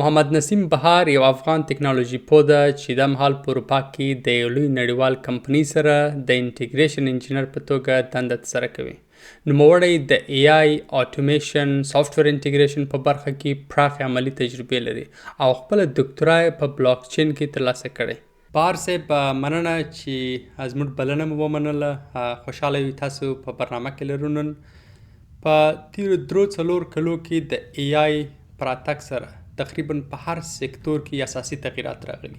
محمد نسیم بهار یو افغان ټکنالوژي پوه ده چې د مهال په اروپا کې د یو لوی نړیوال کمپنۍ سره د انټیګریشن انجینر په توګه دنده ترسره کوي. نوموړی د ای آی اټومیشن سافټویر انټیګریشن په برخه کې پراخې عملي تجربې لري او خپله دکتورا په بلاک چین کې ترلاسه کړې. بهار صاحب مننه چې زموږ بلنه مو ومنله. خوشحاله یو تاسو په برنامه کې لرو. نن په تیرو درو څلور کلو کې د ای آی په راتګ سره تقریبا په هر سکتور کې اساسي تغییرات راغلي.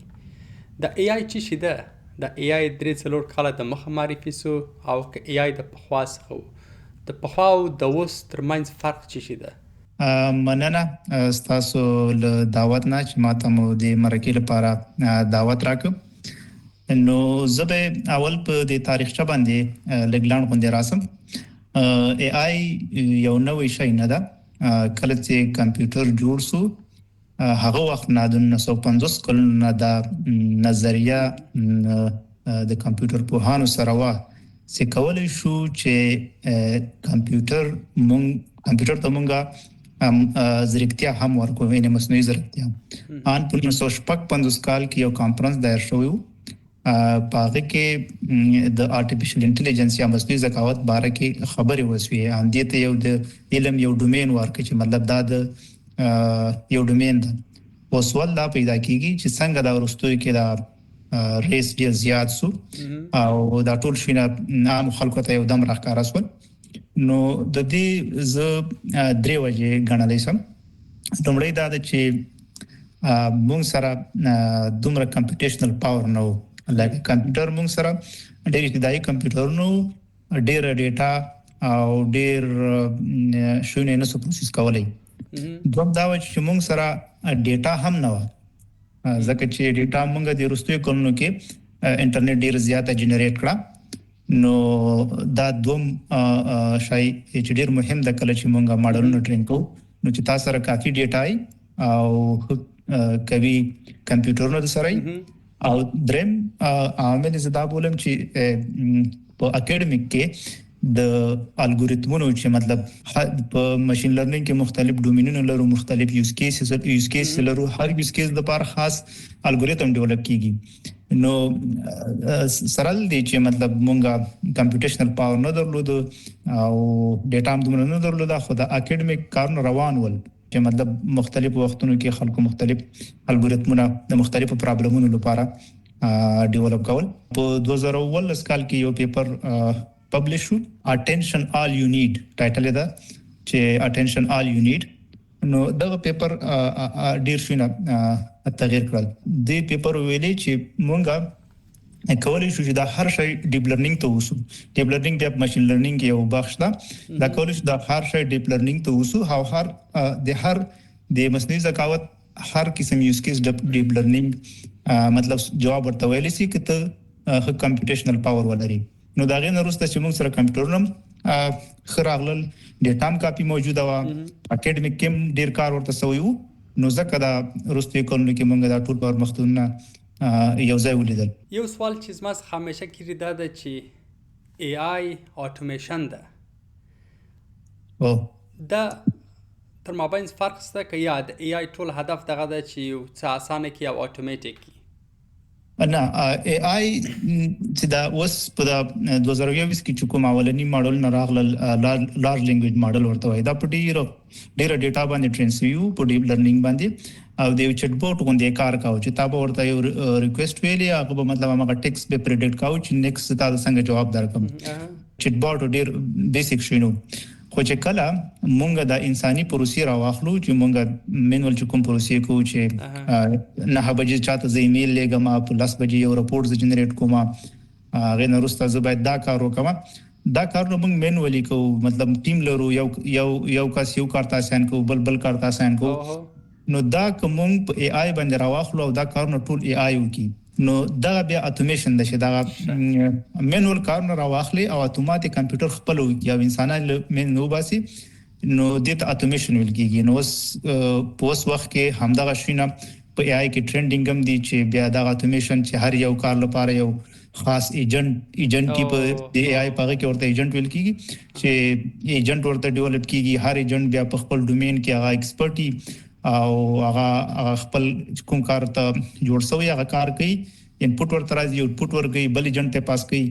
د ای آی څه شی ده؟ د ای آی درې څلور کاله د مخه معرفي سو او که ای آی د پخوا څخه و. د پخوا او د اوس ترمنځ فرق څه شی ده؟ مننه ستاسو له دعوت نه چې ماته مو د مرکې لپاره دعوت راکړ. نو زه به اول په د تاریخچه باندې لګلان غونډه راسم. ای آی یو نوې شی نه ده. کله چې کمپیوټر جوړ سو هغه وخت نه د 1950 کلونو د نظریه د کمپیوټر پوهانو سره وا چې کولای شو چې کمپیوټر ته مونږه ځیرکتیا هم ورکو، یعنی مصنوعي ځیرکتیا. ان په 1955 کال کې یو کانفرنس دایر شوی و. په هغه کې د ارتفیشل انټيليجنس یا مصنوعي ذکاوت باره کې خبرې وسوي. هم دې ته یو د علم یو ډومین ورکړي چې مطلب دا د یو ډومین ده. اوس ول دا پیدا کیږي چې څنګه دا ورستوي کې دا ریس ډیر زیات سو او دا ټول شینه عام خلکو ته یو دم راښکاره سول. نو د دې ز درې وجې غنلې سم. لومړی دا ده چې مونږ سره دومره کمپیوټیشنل پاور نو، لکه کمپیوټر مونږ سره ډېر ابتدایي کمپیوټر نو ډېر ډیټا او ډېر شونه نه سو پروسس کولای. دوم دا و چې مونږ سره ډیټا هم نه و، ځکه چې ډیټا مونږ د وروستیو کلونو کې انټرنیټ ډیر زیاته جنریټ کړه. نو دا دوم شای چې ډیر مهم د کله چې مونږه ماډلونه ټرین کوو نو چې تاسو سره کافي ډیټا او کوي کمپیوټرونو سره. او دریم عامل زدا بولم چې په اکیډمیک کې د الګوریتمونو چې مطلب په ماشين لرنینګ کې مختلف ډومینونه لرو، مختلف یوز کیس لرو. هر یوز کیس لپاره خاص الګوریتم ډیولپ کیږي. نو سرل دی چې مطلب مونږه کمپیوټیشنل پاور نه درلود او ډیټا هم دومره نه درلود. خو د اکیډمیک کارونه روان ول چې مطلب مختلف وختونو کې خلکو مختلف الګوریتمونه د مختلفو پرابلمونو لپاره ډیولپ کول. په 2019 کال کې یو پیپر پبلش شو، اټینشن آل یو نیډ ټایټل دا چې اټینشن آل یو نیډ. نو دا پیپر ډیر شونه تغیر کړل. دې پیپر ویلي چې مونږه کولای شو چې دا هر شی ډیپ لرنینګ ته وسو. ډیپ لرنینګ د ماشين لرنینګ یو بخش ده. دا کولای شو دا هر شی ډیپ لرنینګ ته وسو او هر د مصنوعي ذکاوت هر قسم یوز کیس د ډیپ لرنینګ مطلب جواب ورته ویلی سي چې ته کمپیوټیشنل پاور ولري. نو دا غي نه وروسته چې موږ سره کمپیوټرونم خراغلل ډیټا هم کافي موجوده و، اکیډمیک کې ډیر کار ورته سوی وو. نو ځکه دا وروسته کولنو کې موږ دا ټول پر مختونه یو ځای ولیدل. یو سوال چې زما څخه همیشه کیږي دا ده چې ای آی اټومیشن ده دا تر مابین فرق شته که یا د ای آی ټول هدف دغه ده چې یو څه اسانه کړي او اټومیټیک کړي؟ نه، ای آی چې دا اوس په 2020 کې چې کوم اولنی ماډل نه راغلل لارج لینګویج ماډل ورته وایي، دا په ډیره ډیټا باندې ټرین شوی وو په ډیپ لرنینګ باندې. او د چټ بوټ غوندې کار کاوه چې تاسو ورته یو ریکوست ویلی، هغه به مطلب هغه ټیکست به پریډکټ کاوه چې نیکسټ تاسو څنګه جواب درکم. چټ بوټ ډیر بیسیک شینو. خو چې کله مونږ د انساني پروسې راواخلو چې مونږ مینول چې کوم پروسې کوو چې 9 بجې چاته زه ایمیل لګم، په 10 بجې یو رپورټ ز جنریټ کوم، هغه نه وروسته زه باید دا کار وکم. دا کار نو مونږ مینولي کوو، مطلب ټیم لرو، یو کس یو کار تاسو کوو، بل کار تاسو کوو. نو دا کوم په ای آی باندې راواخلو او دا کار نو ټول ای آی وکي. نو دا بیا اتومیشن ده چې دا مینول کارونه راواخلي او اتوماتیک کمپیوټر خپل وکي او انسانان نو باسي. نو دې ته اتومیشن ویل کیږي. نو په اوس وخت کې همدغه شینه په ای آی کې ټرندینګ هم دي چې بیا دا اتومیشن چې هر یو کار لپاره یو خاص ایجنټ کی په د ای آی په کې ورته ایجنټ ویل کیږي چې ایجنټ ورته ډیولپ کیږي. هر ایجنټ بیا په خپل ډومین کې هغه ایکسپرټي او هغه خپل کوم کار ته جوړ شوی هغه کار کوي انپوټ ورته راځي اوټپوټ ورکوي بل ایجنټ ته پاس کوي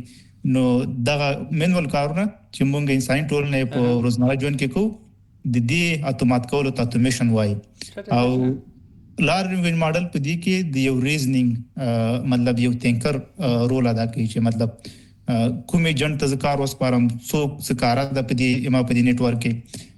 نو دغه مینوال کارونه چې موږ انساني ټولنې په روزمره ژوند کې کوو د دې اتومات کولو ته اتومیشن وایي او لارنینګ ماډل په دې کې د یو ریزنینګ مطلب یو تینکر رول ادا کوي چې مطلب کوم ایجنټ ته کار وسپارم څو کار د په دې نتورک کې